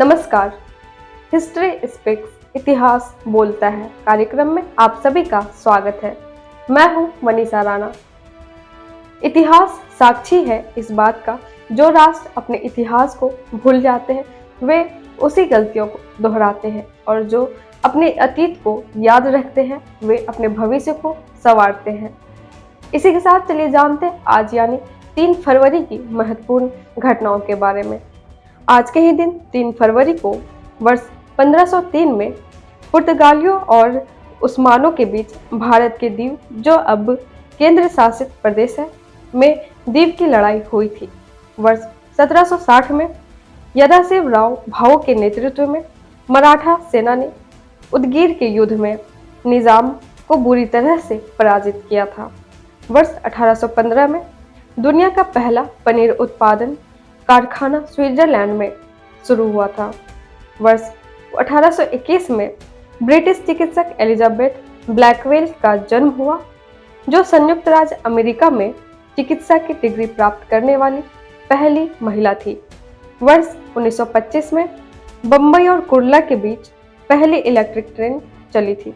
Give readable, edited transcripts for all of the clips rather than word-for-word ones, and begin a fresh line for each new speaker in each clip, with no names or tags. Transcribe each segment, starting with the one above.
नमस्कार। History speaks इतिहास बोलता है कार्यक्रम में आप सभी का स्वागत है। मैं हूं मनीषा राणा। इतिहास साक्षी है इस बात का, जो राष्ट्र अपने इतिहास को भूल जाते हैं वे उसी गलतियों को दोहराते हैं, और जो अपने अतीत को याद रखते हैं वे अपने भविष्य को संवारते हैं। इसी के साथ चलिए जानते हैं आज यानी 3 फरवरी की महत्वपूर्ण घटनाओं के बारे में। आज के ही दिन 3 फरवरी को वर्ष 1503 में पुर्तगालियों और उस्मानों के बीच भारत के दीव, जो अब केंद्र शासित प्रदेश है, में दीव की लड़ाई हुई थी। वर्ष 1760 में यदाशिव राव भाऊ के नेतृत्व में मराठा सेना ने उदगीर के युद्ध में निजाम को बुरी तरह से पराजित किया था। वर्ष 1815 में दुनिया का पहला पनीर उत्पादन कारखाना स्विट्जरलैंड में शुरू हुआ था। वर्ष 1821 में ब्रिटिश चिकित्सक एलिजाबेथ ब्लैकवेल का जन्म हुआ, जो संयुक्त राज्य अमेरिका में चिकित्सा की डिग्री प्राप्त करने वाली पहली महिला थी। वर्ष 1925 में बम्बई और कुर्ला के बीच पहली इलेक्ट्रिक ट्रेन चली थी।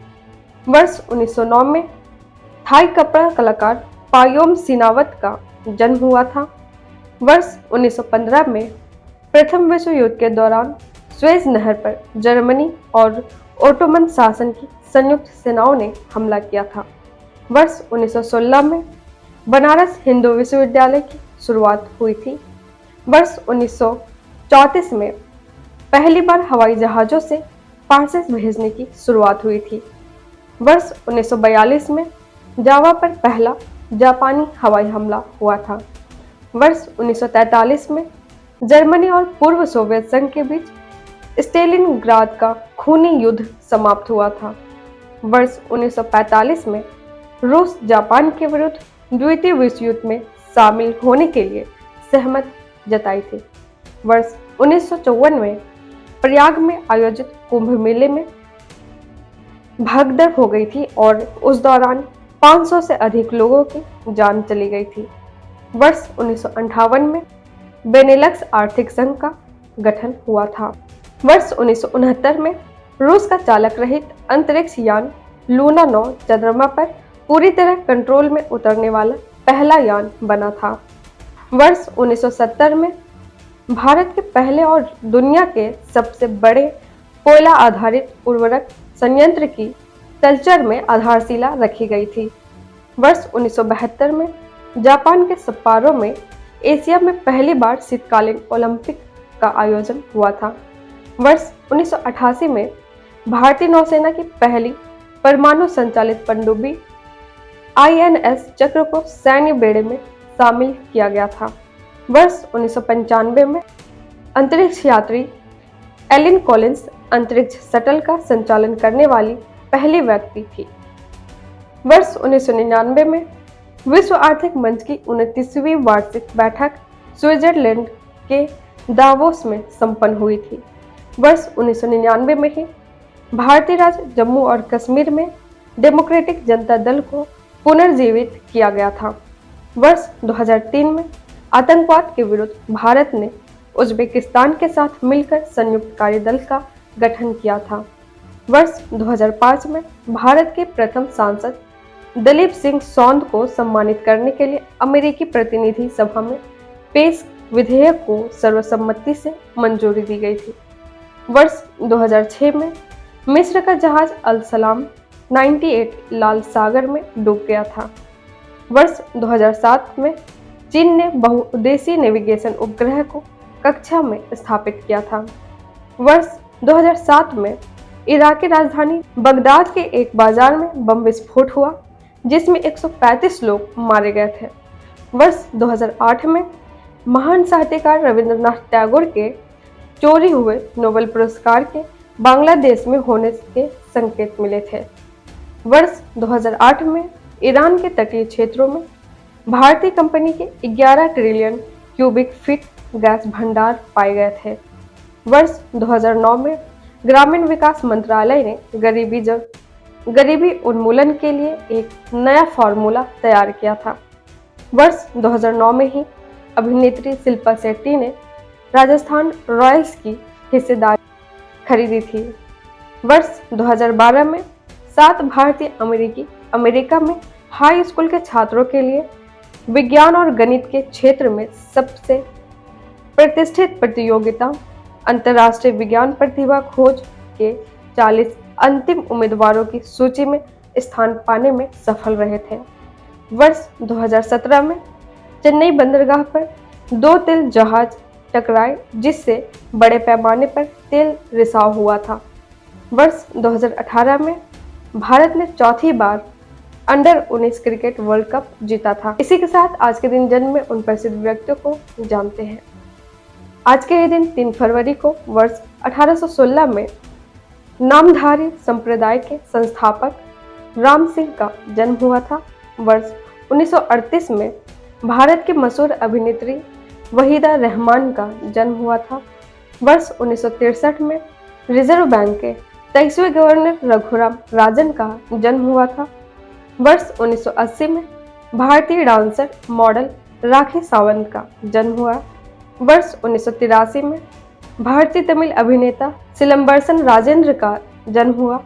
वर्ष 1909 में थाई कपड़ा कलाकार पायोम सिनावत का जन्म हुआ था। वर्ष 1915 में प्रथम विश्व युद्ध के दौरान स्वेज नहर पर जर्मनी और ओटोमन शासन की संयुक्त सेनाओं ने हमला किया था। वर्ष 1916 में बनारस हिंदू विश्वविद्यालय की शुरुआत हुई थी। वर्ष 1934 में पहली बार हवाई जहाज़ों से पार्सेल्स भेजने की शुरुआत हुई थी। वर्ष 1942 में जावा पर पहला जापानी हवाई हमला हुआ था। वर्ष 1943 में जर्मनी और पूर्व सोवियत संघ के बीच स्टेलिनग्राद का खूनी युद्ध समाप्त हुआ था। वर्ष 1945 में रूस जापान के विरुद्ध द्वितीय विश्व युद्ध में शामिल होने के लिए सहमत जताई थी। वर्ष 1954 में प्रयाग में आयोजित कुंभ मेले में भगदड़ हो गई थी और उस दौरान 500 से अधिक लोगों की जान चली गई थी। वर्ष 1958 में बेनेलक्स आर्थिक संघ का गठन हुआ था। वर्ष 1969 में रूस का चालक रहित अंतरिक्ष यान लूना 9 चंद्रमा पर पूरी तरह कंट्रोल में उतरने वाला पहला यान बना था। वर्ष 1970 में भारत के पहले और दुनिया के सबसे बड़े कोयला आधारित उर्वरक संयंत्र की तलचर में आधारशिला रखी गई थी। वर्ष 1972 में जापान के सप्पोरो में एशिया में पहली बार शीतकालीन ओलंपिक का आयोजन हुआ था। वर्ष 1988 में भारतीय नौसेना की पहली परमाणु संचालित पनडुब्बी INS चक्र को सैन्य बेड़े में शामिल किया गया था। वर्ष 1995 में अंतरिक्ष यात्री एलिन कॉलिंस अंतरिक्ष शटल का संचालन करने वाली पहली व्यक्ति थी। वर्ष 1999 में विश्व आर्थिक मंच की 29वीं वार्षिक बैठक स्विट्जरलैंड के दावोस में संपन्न हुई थी। वर्ष 1999 में ही भारतीय राज्य जम्मू और कश्मीर में डेमोक्रेटिक जनता दल को पुनर्जीवित किया गया था। वर्ष 2003 में आतंकवाद के विरुद्ध भारत ने उज्बेकिस्तान के साथ मिलकर संयुक्त कार्यदल का गठन किया था। वर्ष 2005 में भारत के प्रथम सांसद दलीप सिंह सौंद को सम्मानित करने के लिए अमेरिकी प्रतिनिधि सभा में पेश विधेयक को सर्वसम्मति से मंजूरी दी गई थी। वर्ष 2006 में मिस्र का जहाज अल सलाम 98 लाल सागर में डूब गया था। वर्ष 2007 में चीन ने बहुउद्देशीय नेविगेशन उपग्रह को कक्षा में स्थापित किया था। वर्ष 2007 में इराकी राजधानी बगदाद के एक बाजार में बम विस्फोट हुआ, जिसमें 135 लोग मारे गए थे। वर्ष 2008 में महान साहित्यकार रविंद्रनाथ टैगोर के चोरी हुए नोबेल पुरस्कार के बांग्लादेश में होने के संकेत मिले थे। वर्ष 2008 में ईरान के तटीय क्षेत्रों में भारतीय कंपनी के 11 ट्रिलियन क्यूबिक फीट गैस भंडार पाए गए थे। वर्ष 2009 में ग्रामीण विकास मंत्रालय ने गरीबी उन्मूलन के लिए एक नया फॉर्मूला तैयार किया था। वर्ष 2009 में ही अभिनेत्री शिल्पा शेट्टी ने राजस्थान रॉयल्स की हिस्सेदारी खरीदी थी। वर्ष 2012 में 7 भारतीय अमेरिका में हाई स्कूल के छात्रों के लिए विज्ञान और गणित के क्षेत्र में सबसे प्रतिष्ठित प्रतियोगिता अंतर्राष्ट्रीय विज्ञान प्रतिभा खोज के 40 अंतिम उम्मीदवारों की सूची में स्थान पाने में सफल रहे थे। वर्ष 2017 में चेन्नई बंदरगाह पर 2 तेल जहाज टकराए जिससे बड़े पैमाने पर तेल रिसाव हुआ था। वर्ष 2018 में भारत ने चौथी बार अंडर 19 क्रिकेट वर्ल्ड कप जीता था। इसी के साथ आज के दिन जन्म में उन प्रसिद्ध व्यक्तियों को जानते हैं। आज के ही दिन 3 फरवरी को वर्ष 1816 में नामधारी संप्रदाय के संस्थापक राम सिंह का जन्म हुआ था। वर्ष 1938 में भारत की मशहूर अभिनेत्री वहीदा रहमान का जन्म हुआ था। वर्ष 1963 में रिजर्व बैंक के 23वें गवर्नर रघुराम राजन का जन्म हुआ था। वर्ष 1980 में भारतीय डांसर मॉडल राखी सावंत का जन्म हुआ। वर्ष 1983 में भारतीय तमिल अभिनेता सिलंबरसन राजेंद्र का जन्म हुआ।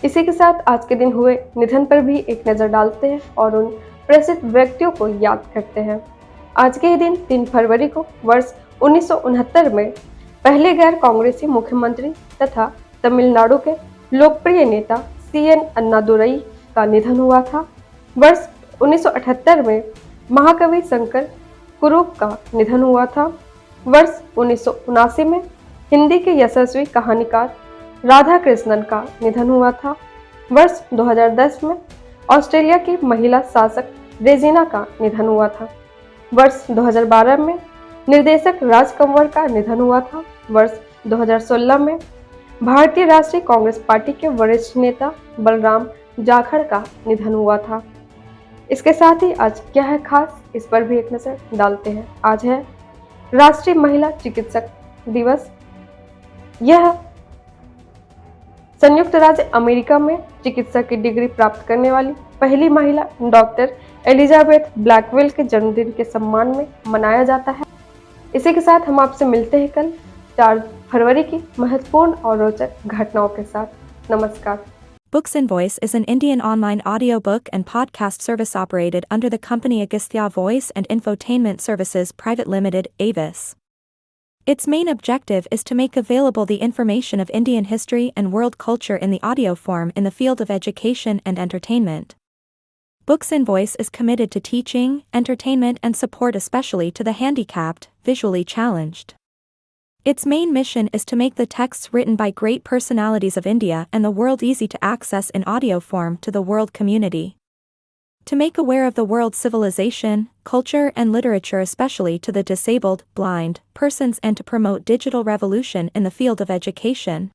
इसी के साथ आज के दिन हुए निधन पर भी एक नज़र डालते हैं और उन प्रसिद्ध व्यक्तियों को याद करते हैं। आज के ही दिन 3 फरवरी को वर्ष 1969 में पहले गैर कांग्रेसी मुख्यमंत्री तथा तमिलनाडु के लोकप्रिय नेता CN अन्नादुरई का निधन हुआ था। वर्ष 1978 में महाकवि शंकर कुरूप का निधन हुआ था। वर्ष 1979 में हिंदी के यशस्वी कहानीकार राधा कृष्णन का निधन हुआ था। वर्ष 2010 में ऑस्ट्रेलिया की महिला शासक रेजिना का निधन हुआ था। वर्ष 2012 में निर्देशक राज कंवर का निधन हुआ था। वर्ष 2016 में भारतीय राष्ट्रीय कांग्रेस पार्टी के वरिष्ठ नेता बलराम जाखड़ का निधन हुआ था। इसके साथ ही आज क्या है खास, इस पर भी एक नजर डालते हैं। आज है राष्ट्रीय महिला चिकित्सक दिवस। यह संयुक्त राज्य अमेरिका में चिकित्सा की डिग्री प्राप्त करने वाली पहली महिला डॉक्टर एलिजाबेथ ब्लैकवेल के जन्मदिन के सम्मान में मनाया जाता है। इसी के साथ हम आपसे मिलते हैं कल 4 फरवरी की महत्वपूर्ण और रोचक घटनाओं के साथ। नमस्कार।
Books and Voice is an Indian online audiobook and podcast service operated under the company Agastya Voice and Infotainment Services Private Limited, Avis. Its main objective is to make available the information of Indian history and world culture in the audio form in the field of education and entertainment. Books and Voice is committed to teaching, entertainment and support especially to the handicapped, visually challenged. Its main mission is to make the texts written by great personalities of India and the world easy to access in audio form to the world community. To make aware of the world's civilization, culture and literature especially to the disabled, blind, persons and to promote digital revolution in the field of education.